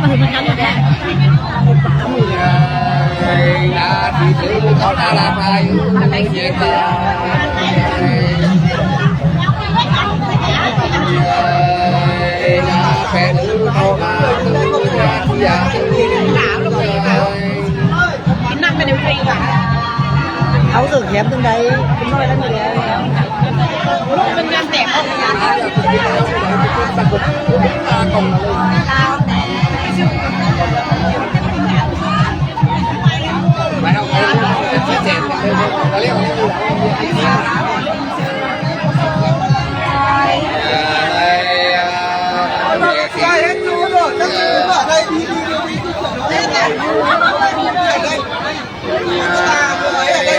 มาถึงมันกันอยู่แล้วที่ถือเขาดาราไปเย็นตาเป็นเขามาอยากหนาวลงไปกินน้ำไปในฟรีก่อนเอาสึกแย้มตรงใดเป็นน้อยแล้วนี่แล้วเป็นงานแตกออกมาไม่เอาที่เจ็บเราเรียกว่าใช่ให้ดูหน่อยจะดูว่าได้ดีได้ใช่อะไร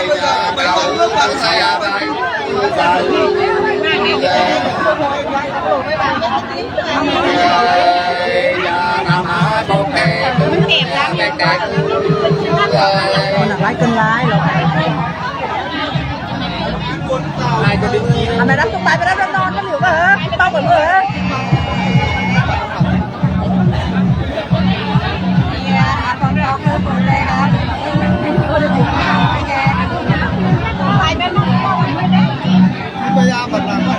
มันร้ายเกินร้ายหรอทำไมรับต้องไปรับนอนกันอยู่ป่ะฮะเป้าเหมือนเหรอพยายามแบบนั้นม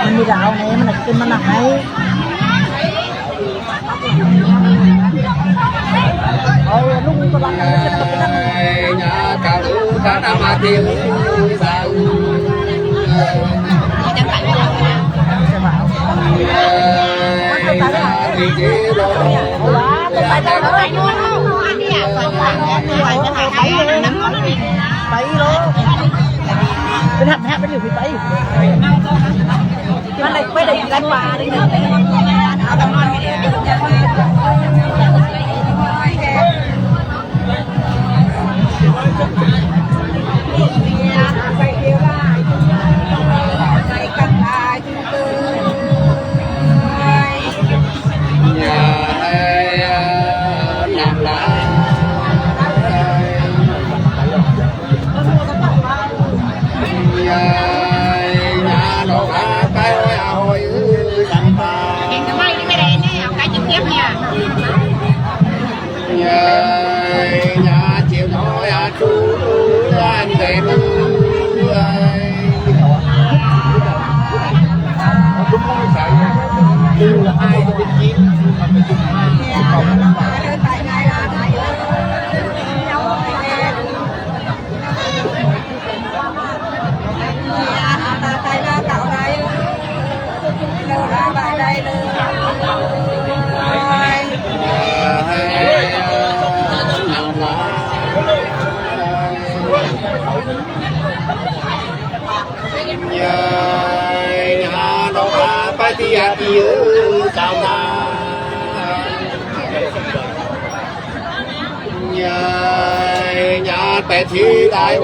ันมีดาวไงมันอาจจะเป็นมันหนักไหมเอาลูกกำลังkalau karena mati tahuไปเลยเป็นหับเป็นอยู่ไปมันไม่ได้อยู่ด้านป่าเลยนะเอาตะมันไปเลยnhà chiều nói chú anh đẹp từ hai đến chín nhà đâu mà phải đi sao na nhà bé thì đại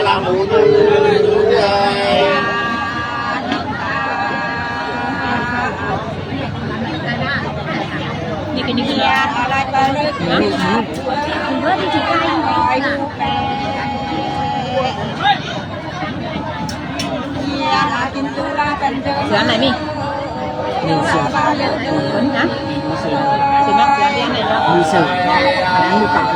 làm mộtนี่อะไรไปเลยนะคุณเพื่อนที่ถือใครเสือไหนมีเสือคนนะเสือนักเสือเลี้ยงไหนแล้วมีเสือนั้นมีปาก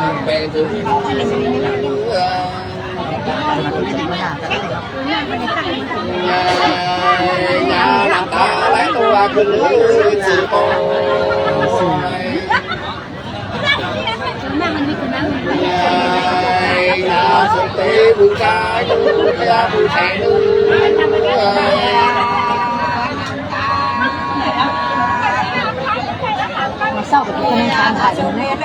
nhà làm ta lấy tôi cứ lưỡi sự cô nhà thực tế bùi trái bùi thẻ sau cái con ăn thải rồi này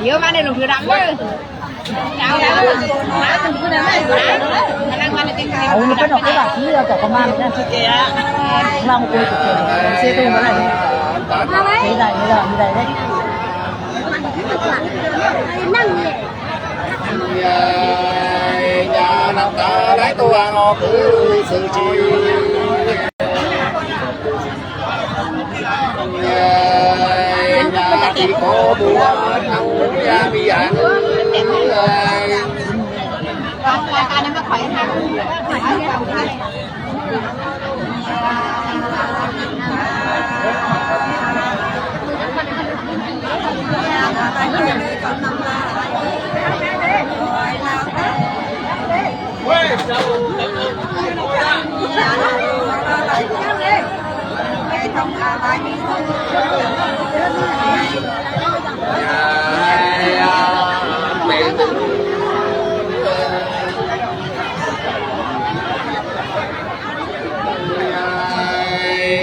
nhiều mà đây là vừa đắng rồi chào má từng cái này má đang ăn cái cái nó cái cái bạc kia cả con ăn cái kia làm một cái xe tôi cái này cái này đấy nhà nằm ta lấy tôi ăn ngọt cứ sự chi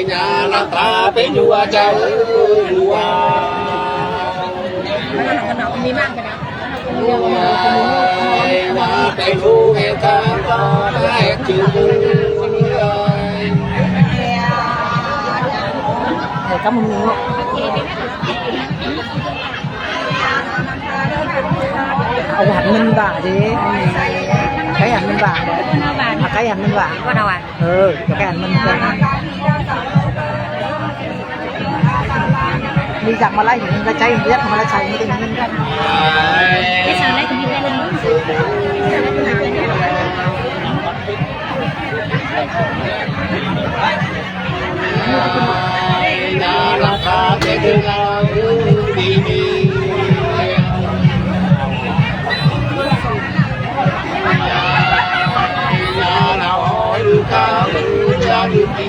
nhà là ta bên đua cháu đuaมีมากกันนะ nhà bên đua nghe ta có hai chữ cảm ơn nhiều ông hạnh minh bà chứ cái hạnh minh bà cái hạnh minh bà có đâu à cái hạnh minh đi giặt mà lấy thì cháy thì mà lấy xài mới mình ra cái sao lấy thì đi lên nhà là ta bên đua đi đi nhà nào hỏi ta cha đi đi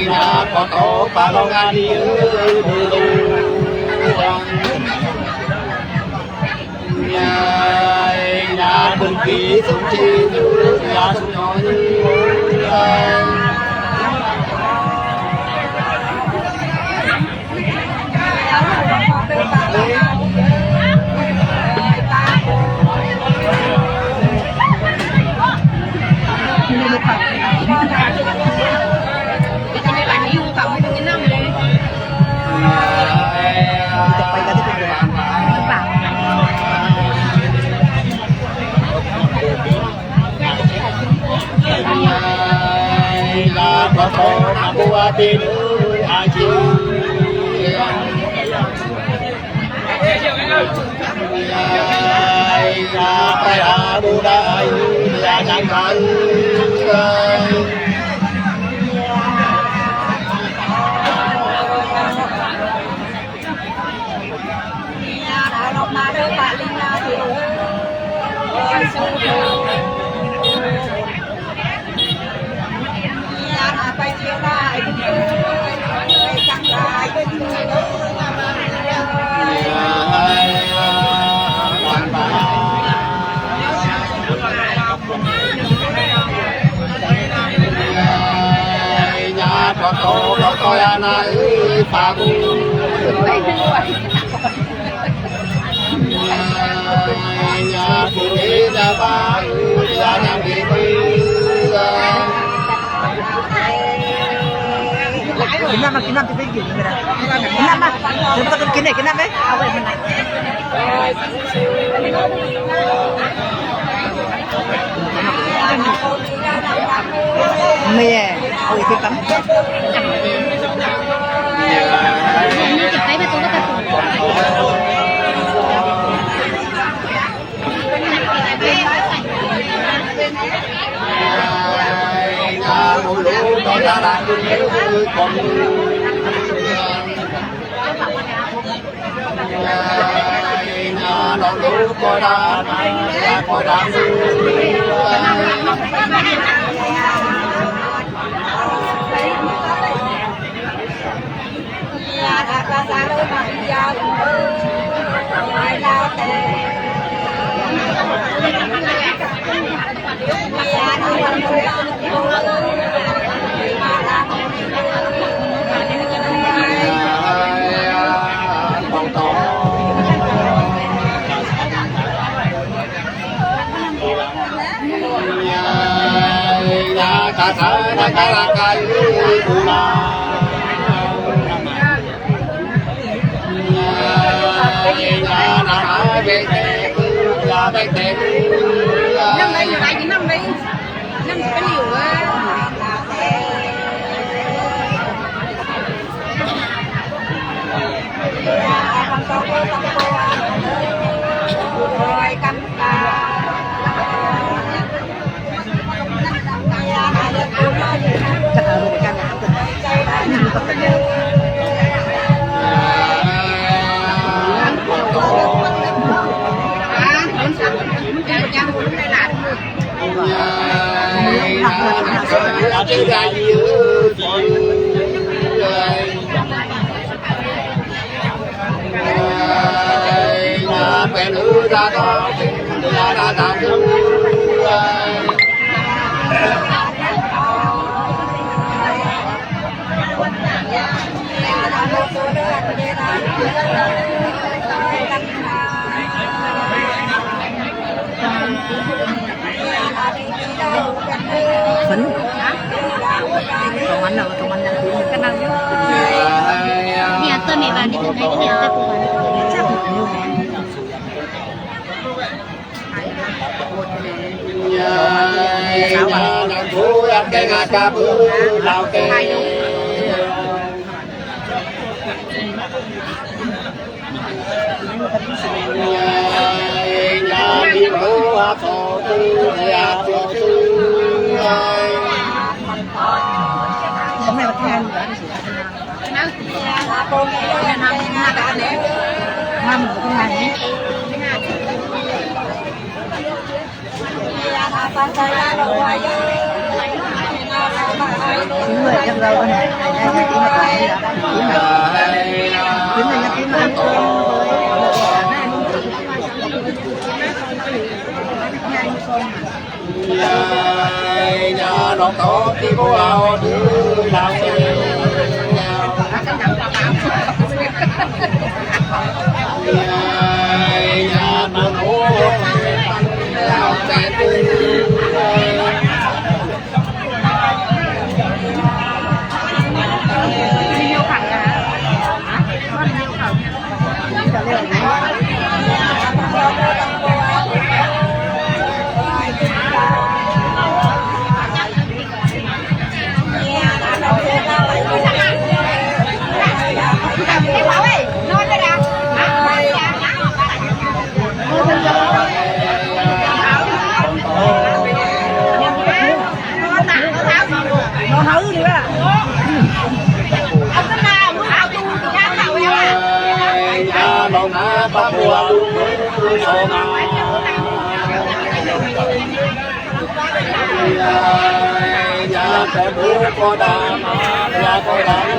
nhà có tổ bà lo gan đi nhà đừng ký súng chi nhà súng nói có tổ mà bùa tin ai chi phải là bùa đại là chẳng cần có tổ có coi anh ấy phá bù nhà phụ nữ ra ba ra làm gì cái năm thì cái gì vậy cái năm chúng ta cái này cái năm đấy mẹ ôi cái tấm năm đây nhiều lại chỉ năm đi phấn tông ăn cái nào Nhà tôi mẹ bạn đi từ đây nhà tôi của bạn chắc cái ngà cà bư lao kê nhà đi mô a phô tư nhà phô tư hôm nay mà than năm của cái hàng nhé những người trong đâu này đây là tiếng này tiếng này nhà đón tổ thì bố ao đưa lao kê nhà mà nô lao kê nó hấu đi á nhà lòng na ba bùa sô ma nhà trẻ bố có đà nhà có đà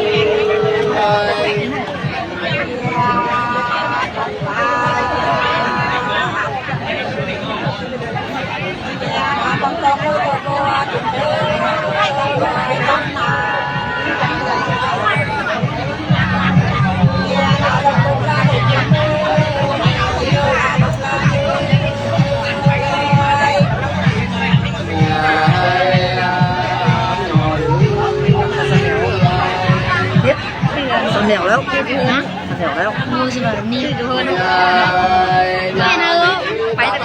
Sầm nẻo đâu, nẻo đâu. mua gì mà đi được hơn mẹ nào phải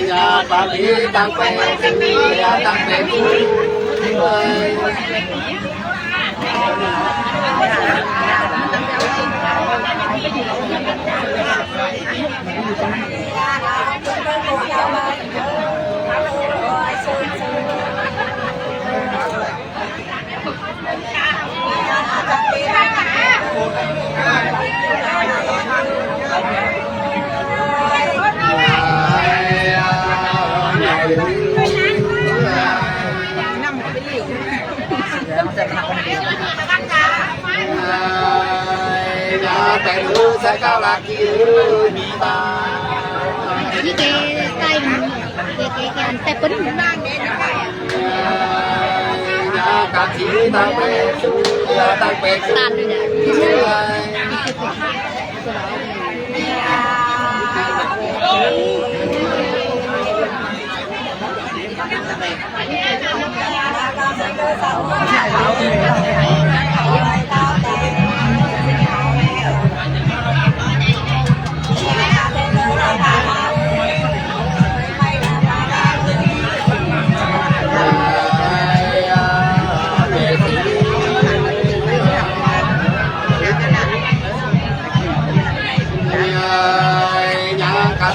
nhà bà đi tăng về cái thứ sẽ cao là kia bị ba cái tay cái tay quấn cũng đang để nó các chị ta về tăng về tàn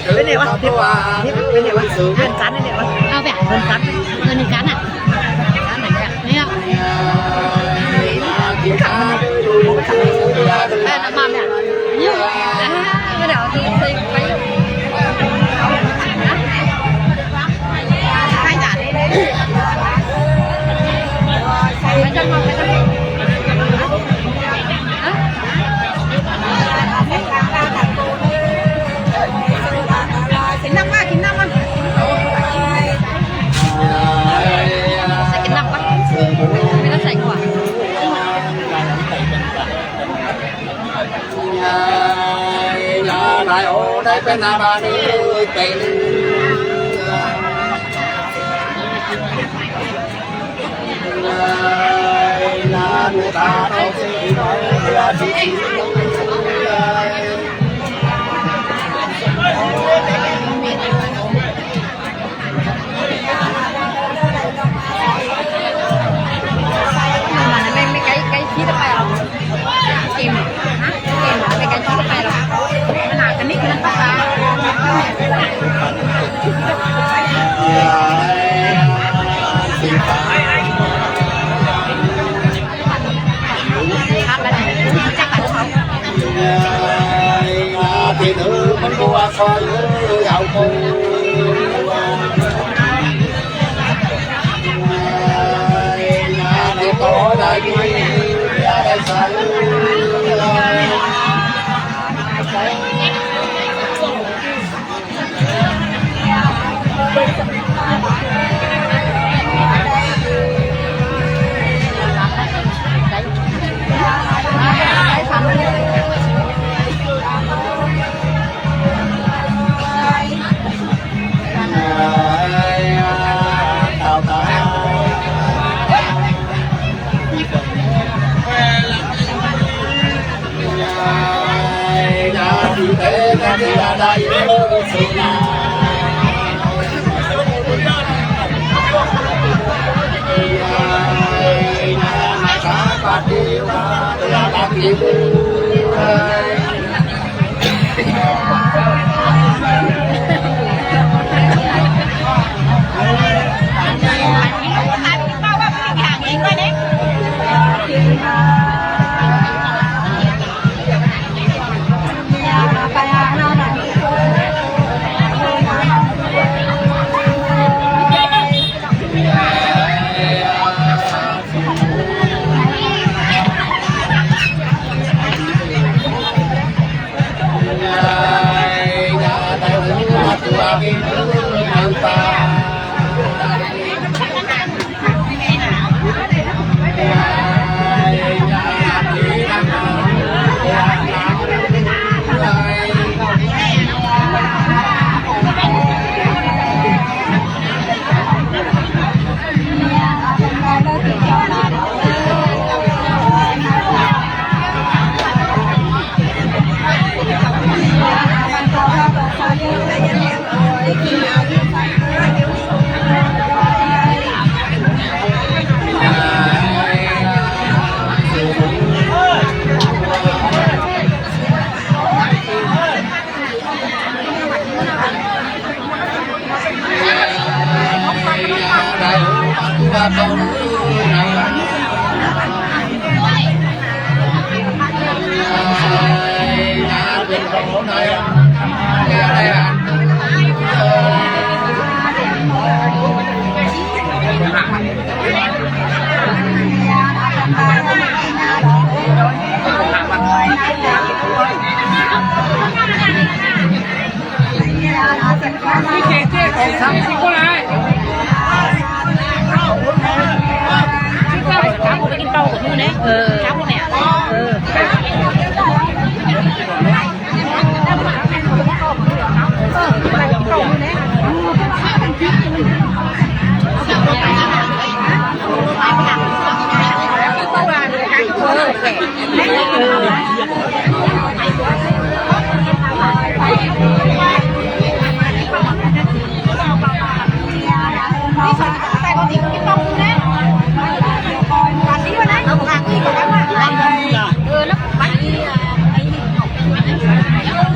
rồi bên này quá, bên này quá, gần cắn bên này quá, ao bẻ gần cắn à cắn này đấy ạ เป็นอาบานีเป็นนานตาเราสิน้อยอาทิตย์ไม่ไกลชี้ไปหรอกเกมไม่ไกลชี้ไปหรอกมันหากันนิดนึงป้าสิฟ้าที่เธอมันบัวคอยเอาคงในต่อได้ไหมได้ใส่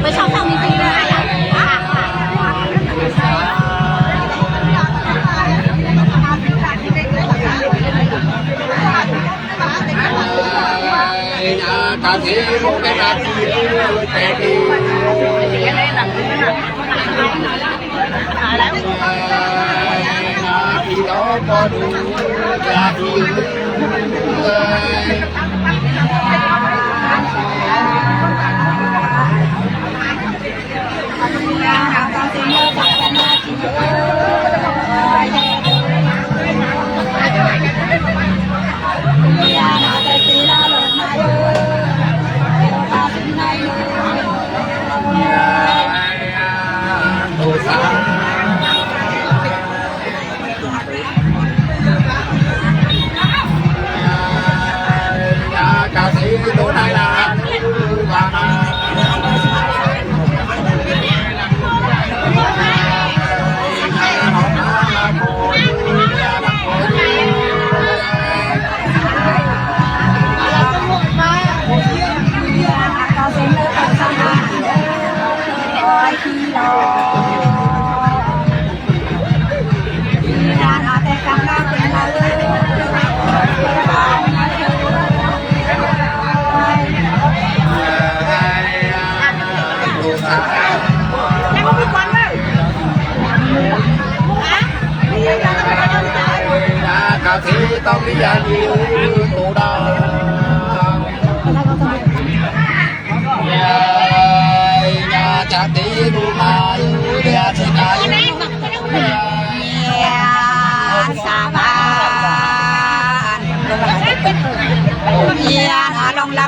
ไม่ชอบทำจริงๆเลยการที่มุกเป็นอาชีพแต่ดีที่เราก็ดูจากที่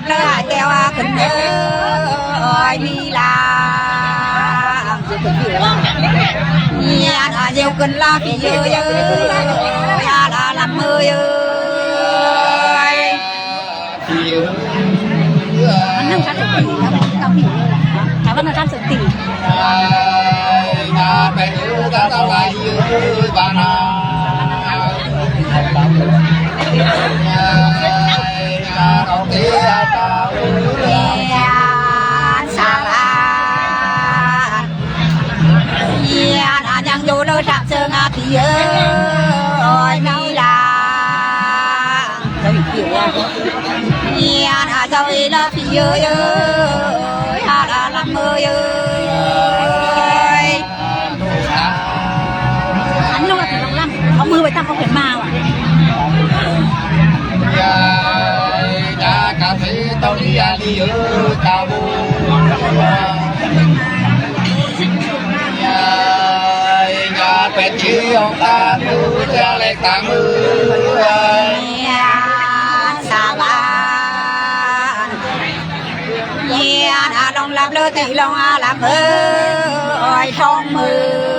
บเลยแก้วขึ้นเอ้ยมีลาเนี่ยอาเจียวขึ้นลาพี่เยอะเยอะยาลาลำมือเยอะมันนั่งชั้นสุดตีครับเกาหลีถามว่านั่งชั้นสุดตีไปยืดเท่าไรยืดบ้านเอาเตี้ยตาสาลาเยียนยังอยู่เลยจับเชิงอาพี่เอ้ยมีลาเยียนเจ้าอีละพี่เอ้ยฮาลาลำมือเอ้ยอันนี้เราถึงลำล่ำเอามือไปตั้งเขาเข็นมาว่ะcà phê tao đi ăn đi ở tao bu nhà bé chỉ ông ta mưa cha lại ta mưa sa la nhà đông làm lơ tỷ long làm ơi trong mưa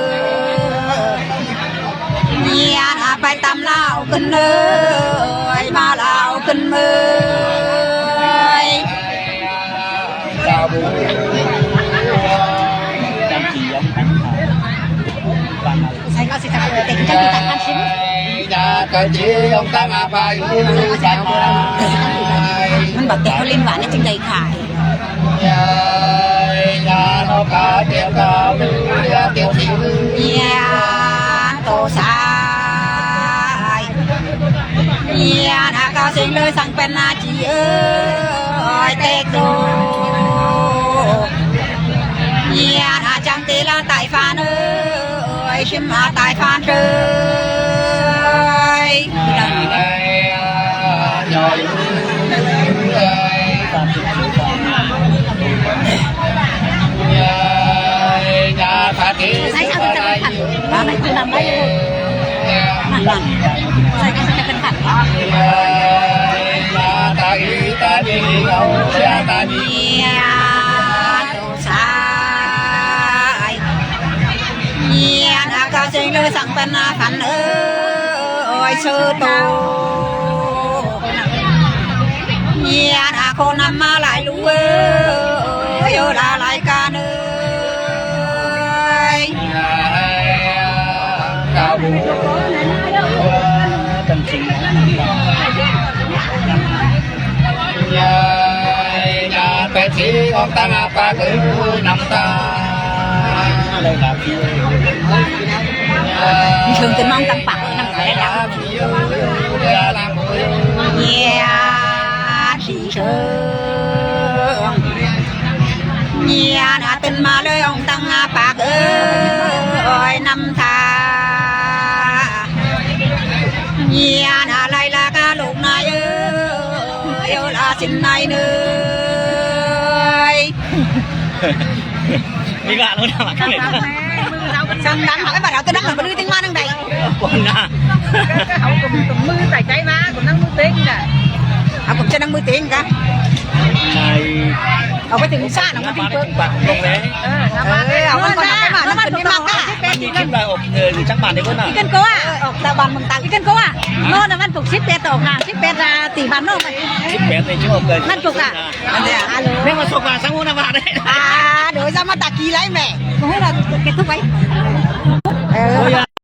nhàไปตำลาวขึ้นเลยมาลาวขึ้นมือใส่ก็สิทำเต็มจะมีตัดกันชิ้นมันแบบเด็กเขาเล่นหวานนี่จึงได้ขายโตสายนาcao sinhเลยสั่งเป็นนาจีเอ้ยเตกโดนาจังตีละตายฟ้าเอ้ยชิมมาตายฟ้าเอ้ยใส่เอาจะเป็นขัดว่าไหนคุณทำได้ยังนั่นใส่ก็จะเป็นขัดตาอีตาดีเอาตาดีสายนาcao sinhเลยสั่งเป็นนาขันเอ้ยชื่อโตนาคนนำมาหลายลูกเอ้ยเยอะหลายการเอ้ยtâm trình nhà bé chỉ ông ta ngã ba cứ nằm ta đây là gì thường tình mong tăng bạc nằm ở đây là thị trường đã tình mà lời ông tăng bạc ơi năm thà đã lại là ca lục này yêu là xin này nơi đi gạ luôn hả các bạn xong đánh hỏi bà đạo tôi đăng là bà đưa tiếng ma đằng đây còn àเขาcùngมือใส่ใจมาcùngนั่งมือเต้นน่ะเอาผมจะนั่งมือเต้นกันเอาไปถึงซ่าหนังมันถึงเปิด bạc không đấy เอามันก่อนเอาไปมาน้ำมันนี่มากอ่ะ มันมีชิ้นใบอบอยู่จักบาทได้ก่อนอ่ะ อีกันโก้อ่ะออกตาบันมึงตาอีกันโก้อ่ะโน่นมันถูกชิปเป็ดออกห่างชิปเป็ดตีบันโน่น ชิ้นแปดในชิ้นอบเลย มันถูกอ่ะอันเนี้ย เรียกว่าสกว่าสังหูนาบาทได้ เดี๋ยวจะมาตะกี้ไรแม่มึงให้เราเก็บทุกไว้ โอ้ย